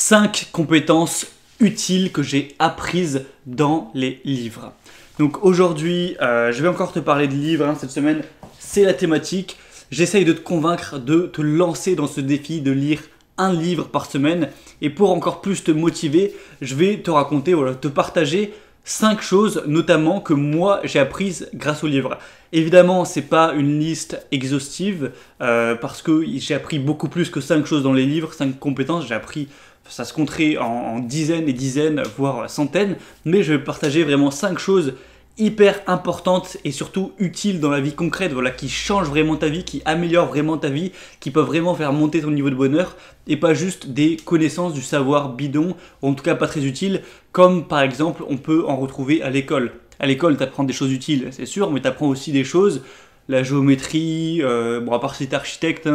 5 compétences utiles que j'ai apprises dans les livres. Donc aujourd'hui, je vais encore te parler de livres cette semaine, c'est la thématique. J'essaye de te convaincre de te lancer dans ce défi de lire un livre par semaine. Et pour encore plus te motiver, je vais te raconter, te partager 5 choses notamment que moi j'ai apprises grâce au livre. Évidemment, c'est pas une liste exhaustive parce que j'ai appris beaucoup plus que 5 choses dans les livres, 5 compétences. J'ai appris, ça se compterait en dizaines et dizaines, voire centaines. Mais je vais partager vraiment 5 choses hyper importantes et surtout utiles dans la vie concrète, qui changent vraiment ta vie, qui améliorent vraiment ta vie, qui peuvent vraiment faire monter ton niveau de bonheur et pas juste des connaissances, du savoir bidon, ou en tout cas pas très utiles, comme par exemple on peut en retrouver à l'école. À l'école, tu apprends des choses utiles, c'est sûr, mais tu apprends aussi des choses, la géométrie, à part si tu es architecte,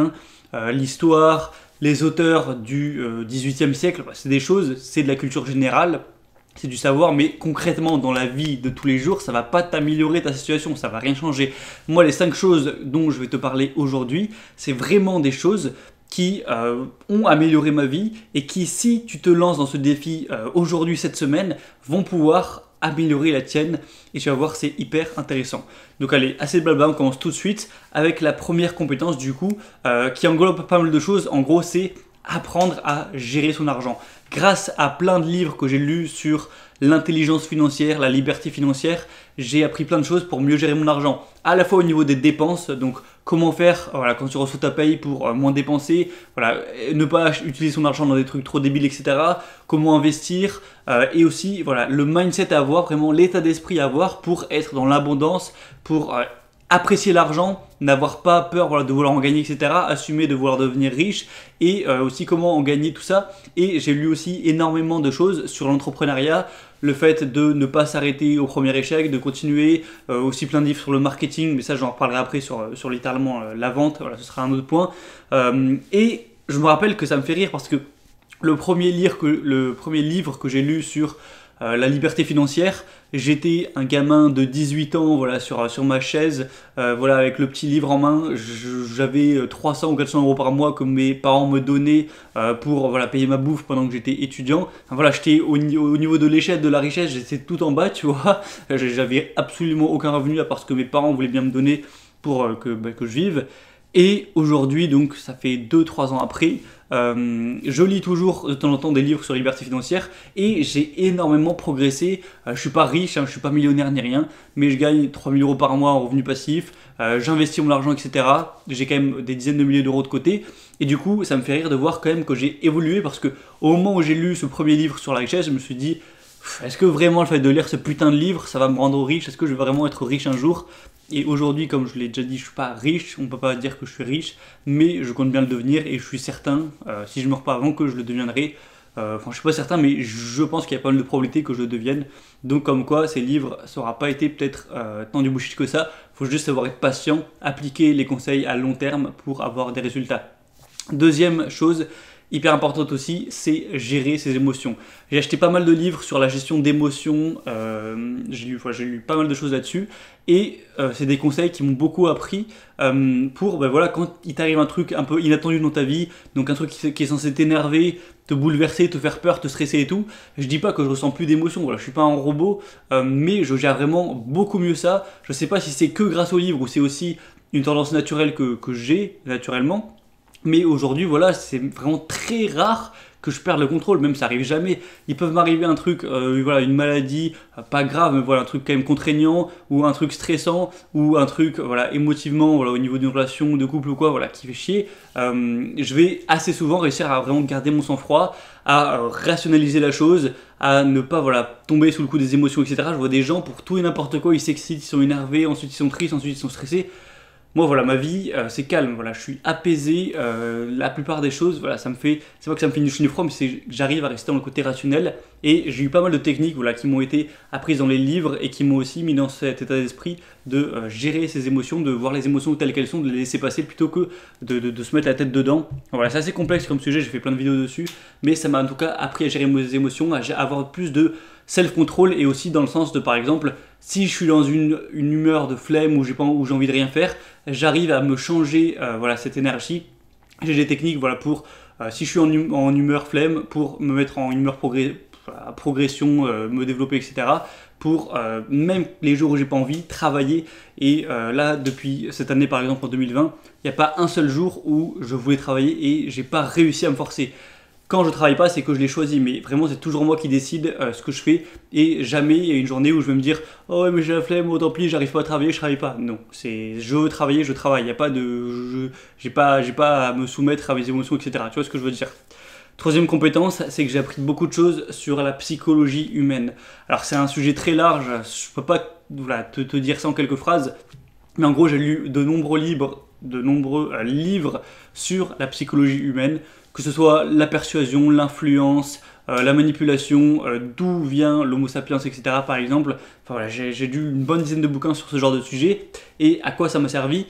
l'histoire, les auteurs du XVIIIe siècle, c'est des choses, c'est de la culture générale. C'est du savoir, mais concrètement dans la vie de tous les jours, ça va pas t'améliorer ta situation, ça va rien changer. Moi, les 5 choses dont je vais te parler aujourd'hui, c'est vraiment des choses qui ont amélioré ma vie et qui, si tu te lances dans ce défi aujourd'hui, cette semaine, vont pouvoir améliorer la tienne et tu vas voir, c'est hyper intéressant. Donc allez, assez de blabla, on commence tout de suite avec la première compétence du coup qui englobe pas mal de choses. En gros, c'est apprendre à gérer son argent. Grâce à plein de livres que j'ai lus sur l'intelligence financière, la liberté financière, j'ai appris plein de choses pour mieux gérer mon argent. À la fois au niveau des dépenses, donc comment faire quand tu reçois ta paye pour moins dépenser, ne pas utiliser son argent dans des trucs trop débiles, etc. Comment investir et aussi le mindset à avoir, vraiment l'état d'esprit à avoir pour être dans l'abondance, pour apprécier l'argent, n'avoir pas peur de vouloir en gagner, etc. Assumer de vouloir devenir riche et aussi comment en gagner tout ça. Et j'ai lu aussi énormément de choses sur l'entrepreneuriat, le fait de ne pas s'arrêter au premier échec, de continuer, aussi plein de livres sur le marketing, mais ça j'en reparlerai après sur littéralement la vente, ce sera un autre point. Et je me rappelle que ça me fait rire parce que le premier livre que j'ai lu sur la liberté financière, j'étais un gamin de 18 ans sur ma chaise, avec le petit livre en main, j'avais 300 ou 400 euros par mois que mes parents me donnaient pour payer ma bouffe pendant que j'étais étudiant. J'étais au niveau de l'échelle de la richesse, j'étais tout en bas, tu vois, j'avais absolument aucun revenu à part ce que mes parents voulaient bien me donner pour que je vive. Et aujourd'hui, donc ça fait 2-3 ans après, je lis toujours de temps en temps des livres sur la liberté financière et j'ai énormément progressé. Je suis pas riche, je suis pas millionnaire ni rien, mais je gagne 3000 euros par mois en revenu passif, j'investis mon argent, etc. J'ai quand même des dizaines de milliers d'euros de côté et du coup ça me fait rire de voir quand même que j'ai évolué parce que au moment où j'ai lu ce premier livre sur la richesse, je me suis dit est-ce que vraiment le fait de lire ce putain de livre ça va me rendre riche? Est-ce que je vais vraiment être riche un jour? Et aujourd'hui, comme je l'ai déjà dit, je suis pas riche, on peut pas dire que je suis riche, mais je compte bien le devenir et je suis certain, si je meurs pas avant, que je le deviendrai. Je suis pas certain, mais je pense qu'il y a pas mal de probabilités que je le devienne. Donc comme quoi, ces livres, ça aura pas été peut-être tant du bullshit que ça. Faut juste savoir être patient, appliquer les conseils à long terme pour avoir des résultats. Deuxième chose, hyper importante aussi, c'est gérer ses émotions. J'ai acheté pas mal de livres sur la gestion d'émotions, j'ai lu pas mal de choses là-dessus, et c'est des conseils qui m'ont beaucoup appris pour, quand il t'arrive un truc un peu inattendu dans ta vie, donc un truc qui est censé t'énerver, te bouleverser, te faire peur, te stresser et tout, je dis pas que je ressens plus d'émotions, je suis pas un robot, mais je gère vraiment beaucoup mieux ça. Je sais pas si c'est que grâce aux livres ou c'est aussi une tendance naturelle que j'ai naturellement. Mais aujourd'hui, c'est vraiment très rare que je perde le contrôle, même ça arrive jamais. Il peut m'arriver un truc, une maladie, pas grave, mais un truc quand même contraignant, ou un truc stressant, ou un truc émotivement, au niveau d'une relation de couple ou quoi, qui fait chier. Je vais assez souvent réussir à vraiment garder mon sang-froid, à rationaliser la chose, à ne pas tomber sous le coup des émotions, etc. Je vois des gens pour tout et n'importe quoi, ils s'excitent, ils sont énervés, ensuite ils sont tristes, ensuite ils sont stressés. Moi, ma vie, c'est calme, je suis apaisé, la plupart des choses, c'est pas que ça me fait une douche froid, mais c'est que j'arrive à rester dans le côté rationnel, et j'ai eu pas mal de techniques, qui m'ont été apprises dans les livres, et qui m'ont aussi mis dans cet état d'esprit de gérer ses émotions, de voir les émotions telles qu'elles sont, de les laisser passer, plutôt que de se mettre la tête dedans. C'est assez complexe comme sujet, j'ai fait plein de vidéos dessus, mais ça m'a en tout cas appris à gérer mes émotions, à avoir plus de self-control, et aussi dans le sens de, par exemple, si je suis dans une humeur de flemme où j'ai envie de rien faire, j'arrive à me changer cette énergie. J'ai des techniques pour Si je suis en humeur flemme, pour me mettre en humeur progression, me développer, etc. Pour même les jours où j'ai pas envie, travailler. Et là, depuis cette année, par exemple en 2020, il n'y a pas un seul jour où je voulais travailler et j'ai pas réussi à me forcer. Quand je travaille pas, c'est que je l'ai choisi, mais vraiment c'est toujours moi qui décide ce que je fais, et jamais il y a une journée où je vais me dire oh ouais, mais j'ai la flemme, oh tant pis, j'arrive pas à travailler, je travaille pas. Non, c'est je veux travailler, je travaille. Il y a pas de j'ai pas à me soumettre à mes émotions, etc. Tu vois ce que je veux dire? Troisième compétence, c'est que j'ai appris beaucoup de choses sur la psychologie humaine. Alors c'est un sujet très large, je peux pas te dire ça en quelques phrases, mais en gros j'ai lu de nombreux livres sur la psychologie humaine, que ce soit la persuasion, l'influence, la manipulation, d'où vient l'homo sapiens, etc. par exemple. Enfin, voilà, j'ai lu une bonne dizaine de bouquins sur ce genre de sujet. Et à quoi ça m'a servi?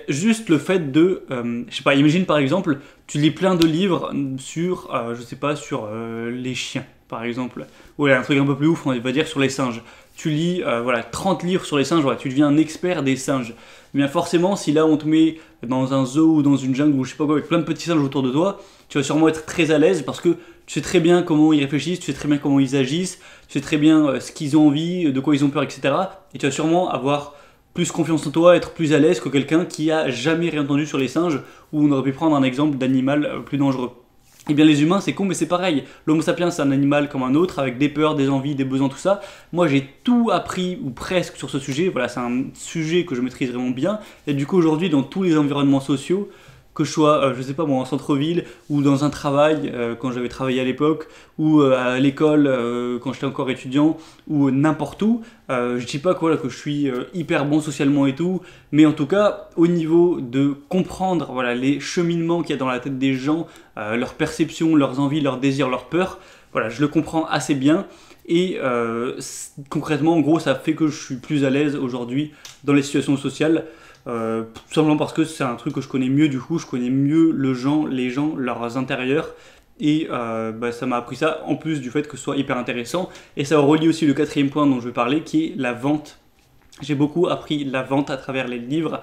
Juste le fait de, je sais pas, imagine par exemple, tu lis plein de livres sur, je sais pas, sur les chiens, par exemple. Ou un truc un peu plus ouf, on va dire sur les singes. Tu lis 30 livres sur les singes, voilà, tu deviens un expert des singes. Bien forcément, si là on te met dans un zoo ou dans une jungle ou je sais pas quoi, avec plein de petits singes autour de toi, tu vas sûrement être très à l'aise parce que tu sais très bien comment ils réfléchissent, tu sais très bien comment ils agissent, tu sais très bien ce qu'ils ont envie, de quoi ils ont peur, etc. Et tu vas sûrement avoir plus confiance en toi, être plus à l'aise que quelqu'un qui a jamais rien entendu sur les singes, où on aurait pu prendre un exemple d'animal plus dangereux. Eh bien les humains c'est con mais c'est pareil, l'homo sapiens c'est un animal comme un autre avec des peurs, des envies, des besoins, tout ça. Moi j'ai tout appris ou presque sur ce sujet, voilà c'est un sujet que je maîtrise vraiment bien et du coup aujourd'hui dans tous les environnements sociaux, que je sois, je sais pas moi, en centre-ville, ou dans un travail, quand j'avais travaillé à l'époque, ou à l'école, quand j'étais encore étudiant, ou n'importe où, je dis pas que je suis hyper bon socialement et tout, mais en tout cas, au niveau de comprendre voilà, les cheminements qu'il y a dans la tête des gens, leurs perceptions, leurs envies, leurs désirs, leurs peurs, voilà, je le comprends assez bien, et concrètement, en gros, ça fait que je suis plus à l'aise aujourd'hui dans les situations sociales, tout simplement parce que c'est un truc que je connais mieux, du coup je connais mieux les gens, leurs intérieurs, et ça m'a appris ça en plus du fait que ce soit hyper intéressant, et ça relie aussi le quatrième point dont je vais parler qui est la vente. J'ai beaucoup appris la vente à travers les livres,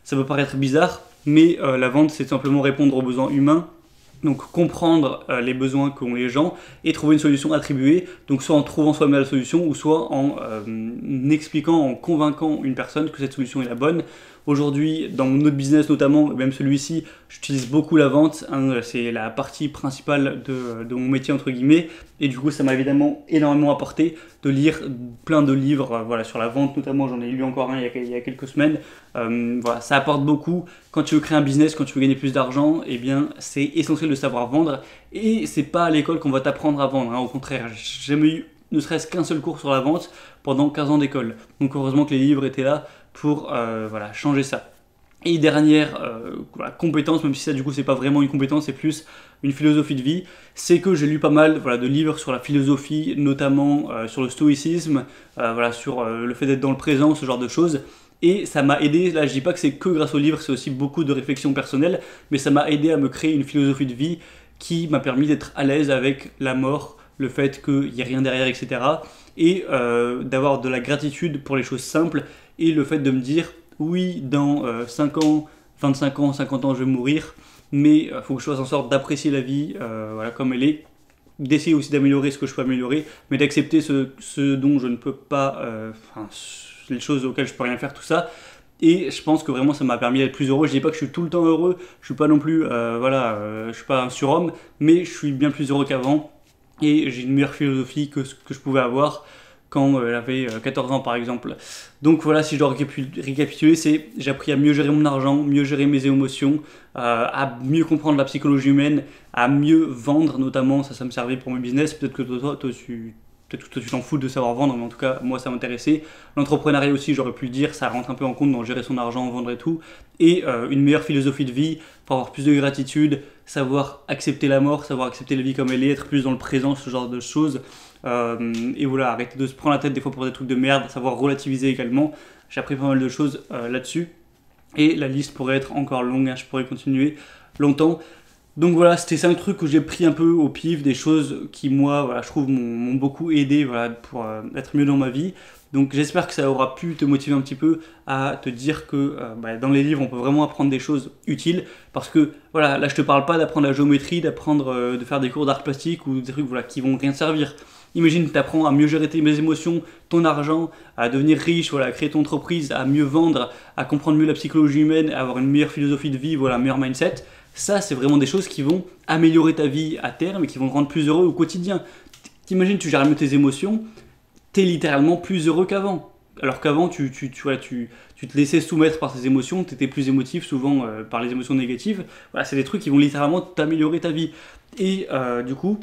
ça peut paraître bizarre, mais la vente c'est simplement répondre aux besoins humains. Donc comprendre les besoins qu'ont les gens et trouver une solution attribuée, donc soit en trouvant soi-même la solution ou soit en expliquant, en convainquant une personne que cette solution est la bonne. Aujourd'hui, dans mon autre business notamment, même celui-ci, j'utilise beaucoup la vente, hein, c'est la partie principale de mon métier entre guillemets, et du coup ça m'a évidemment énormément apporté de lire plein de livres voilà, sur la vente notamment, j'en ai lu encore un il y a quelques semaines, voilà, ça apporte beaucoup. Quand tu veux créer un business, quand tu veux gagner plus d'argent, eh bien c'est essentiel de savoir vendre, et c'est pas à l'école qu'on va t'apprendre à vendre, hein, au contraire, j'ai jamais eu ne serait-ce qu'un seul cours sur la vente pendant 15 ans d'école, donc heureusement que les livres étaient là pour voilà, changer ça. Et dernière compétence, même si ça du coup c'est pas vraiment une compétence, c'est plus une philosophie de vie, c'est que j'ai lu pas mal voilà, de livres sur la philosophie, notamment sur le stoïcisme, voilà, sur le fait d'être dans le présent, ce genre de choses. Et ça m'a aidé, là je dis pas que c'est que grâce aux livres, c'est aussi beaucoup de réflexion personnelle, mais ça m'a aidé à me créer une philosophie de vie qui m'a permis d'être à l'aise avec la mort, le fait qu'il n'y ait rien derrière, etc. Et d'avoir de la gratitude pour les choses simples, et le fait de me dire oui, dans 5 ans, 25 ans, 50 ans je vais mourir, mais il faut que je fasse en sorte d'apprécier la vie voilà, comme elle est, d'essayer aussi d'améliorer ce que je peux améliorer, mais d'accepter ce dont je ne peux pas, les choses auxquelles je peux rien faire, tout ça. Et je pense que vraiment ça m'a permis d'être plus heureux. Je dis pas que je suis tout le temps heureux, je suis pas non plus, je suis pas un surhomme, mais je suis bien plus heureux qu'avant, et j'ai une meilleure philosophie que ce que je pouvais avoir quand j'avais 14 ans par exemple. Donc voilà, si je dois récapituler, c'est j'ai appris à mieux gérer mon argent, mieux gérer mes émotions, à mieux comprendre la psychologie humaine, à mieux vendre notamment, ça me servait pour mes business, peut-être que toi tu t'en fous de savoir vendre, mais en tout cas moi ça m'intéressait. L'entrepreneuriat aussi, j'aurais pu le dire, ça rentre un peu en compte dans gérer son argent, vendre et tout, et une meilleure philosophie de vie, pour avoir plus de gratitude, savoir accepter la mort, savoir accepter la vie comme elle est, être plus dans le présent, ce genre de choses. Et voilà, arrêter de se prendre la tête des fois pour des trucs de merde, savoir relativiser également. J'ai appris pas mal de choses là-dessus. Et la liste pourrait être encore longue, hein, je pourrais continuer longtemps. Donc voilà, c'était 5 trucs que j'ai pris un peu au pif, des choses qui moi, voilà, je trouve m'ont beaucoup aidé, voilà, pour être mieux dans ma vie. Donc j'espère que ça aura pu te motiver un petit peu à te dire que dans les livres on peut vraiment apprendre des choses utiles, parce que voilà, là je te parle pas d'apprendre la géométrie, d'apprendre de faire des cours d'art plastique ou des trucs voilà, qui vont rien te servir. Imagine, tu apprends à mieux gérer tes émotions, ton argent, à devenir riche, voilà, à créer ton entreprise, à mieux vendre, à comprendre mieux la psychologie humaine, à avoir une meilleure philosophie de vie, voilà, un meilleur mindset. Ça, c'est vraiment des choses qui vont améliorer ta vie à terme et qui vont te rendre plus heureux au quotidien. T'imagines, tu gères mieux tes émotions, t'es littéralement plus heureux qu'avant. Alors qu'avant, tu te laissais soumettre par tes émotions, t'étais plus émotif souvent par les émotions négatives. Voilà, c'est des trucs qui vont littéralement t'améliorer ta vie. Et du coup,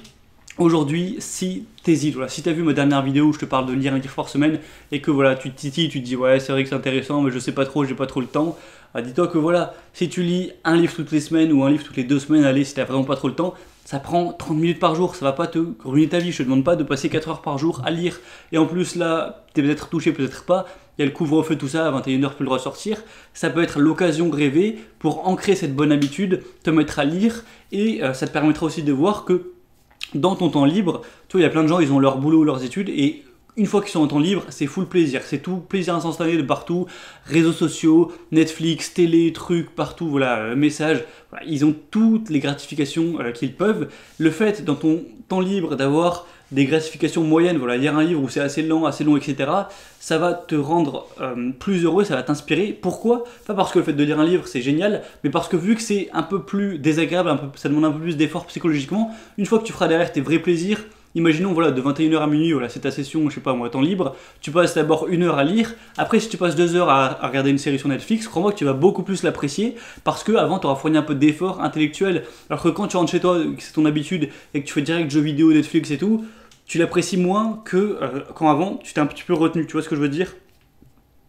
aujourd'hui, si t'hésites, voilà, si t'as vu ma dernière vidéo où je te parle de lire un livre par semaine et que voilà, tu te titilles, tu te dis ouais c'est vrai que c'est intéressant mais je sais pas trop, j'ai pas trop le temps, dis-toi que voilà, si tu lis un livre toutes les semaines ou un livre toutes les 2 semaines, allez, si t'as vraiment pas trop le temps, ça prend 30 minutes par jour, ça va pas te ruiner ta vie, je te demande pas de passer 4 heures par jour à lire. Et en plus là, t'es peut-être touché, peut-être pas, il y a le couvre-feu, tout ça, à 21h plus le droit de sortir, ça peut être l'occasion rêvée pour ancrer cette bonne habitude, te mettre à lire et ça te permettra aussi de voir que dans ton temps libre, tu vois, il y a plein de gens, ils ont leur boulot, leurs études, et une fois qu'ils sont en temps libre, c'est full plaisir. C'est tout plaisir instantané de partout. Réseaux sociaux, Netflix, télé, trucs, partout, voilà, messages. Voilà, ils ont toutes les gratifications qu'ils peuvent. Le fait, dans ton temps libre, d'avoir des gratifications moyennes, voilà, lire un livre où c'est assez long, etc., ça va te rendre plus heureux, ça va t'inspirer. Pourquoi? Pas parce que le fait de lire un livre c'est génial, mais parce que vu que c'est un peu plus désagréable, ça demande un peu plus d'effort psychologiquement, une fois que tu feras derrière tes vrais plaisirs, imaginons voilà, de 21h à minuit, voilà, c'est ta session, je sais pas moi, temps libre, tu passes d'abord 1 heure à lire, après si tu passes 2 heures à regarder une série sur Netflix, crois-moi que tu vas beaucoup plus l'apprécier, parce que avant tu auras fourni un peu d'effort intellectuel, alors que quand tu rentres chez toi, que c'est ton habitude, et que tu fais direct jeux vidéo, Netflix et tout, tu l'apprécies moins que quand avant tu t'es un petit peu retenu, tu vois ce que je veux dire?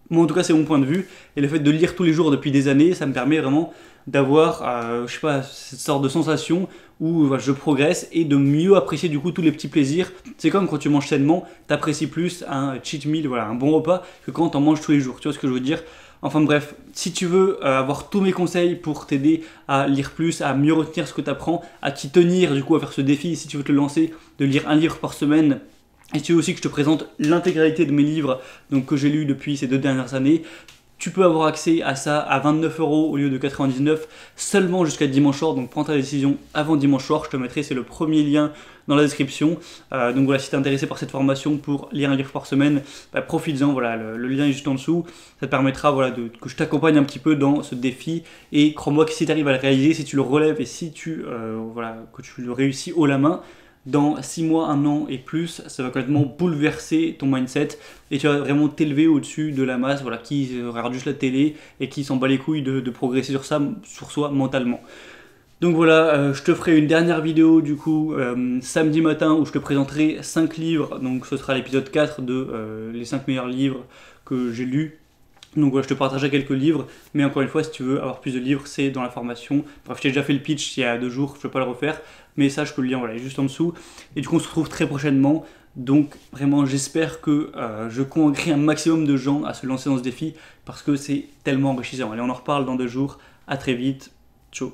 Moi en tout cas c'est mon point de vue, et le fait de lire tous les jours depuis des années, ça me permet vraiment d'avoir, je sais pas, cette sorte de sensation où je progresse et de mieux apprécier du coup tous les petits plaisirs. C'est comme quand tu manges sainement, t'apprécies plus un cheat meal, voilà, un bon repas, que quand t'en manges tous les jours, tu vois ce que je veux dire? Enfin bref, si tu veux avoir tous mes conseils pour t'aider à lire plus, à mieux retenir ce que tu apprends, à t'y tenir du coup à faire ce défi, si tu veux te lancer, de lire un livre par semaine, et si tu veux aussi que je te présente l'intégralité de mes livres donc, que j'ai lus depuis ces 2 dernières années, tu peux avoir accès à ça à 29 € au lieu de 99 seulement jusqu'à dimanche soir. Donc prends ta décision avant dimanche soir. Je te mettrai, c'est le premier lien dans la description. Donc voilà, si tu es intéressé par cette formation pour lire un livre par semaine, profites-en. Voilà, le lien est juste en dessous. Ça te permettra voilà, que je t'accompagne un petit peu dans ce défi. Et crois-moi que si tu arrives à le réaliser, si tu le relèves et si que tu le réussis haut la main, dans 6 mois, 1 an et plus, ça va complètement bouleverser ton mindset et tu vas vraiment t'élever au-dessus de la masse voilà, qui regarde juste la télé et qui s'en bat les couilles de progresser sur soi mentalement. Donc voilà, je te ferai une dernière vidéo du coup samedi matin où je te présenterai 5 livres, donc ce sera l'épisode 4 de les 5 meilleurs livres que j'ai lus. Donc voilà, je te partagerai quelques livres, mais encore une fois, si tu veux avoir plus de livres, c'est dans la formation. Bref, je t'ai déjà fait le pitch il y a 2 jours, je ne vais pas le refaire, mais sache que le lien voilà, est juste en dessous. Et du coup, on se retrouve très prochainement. Donc vraiment, j'espère que je convaincrai un maximum de gens à se lancer dans ce défi, parce que c'est tellement enrichissant. Allez, on en reparle dans 2 jours. À très vite. Ciao.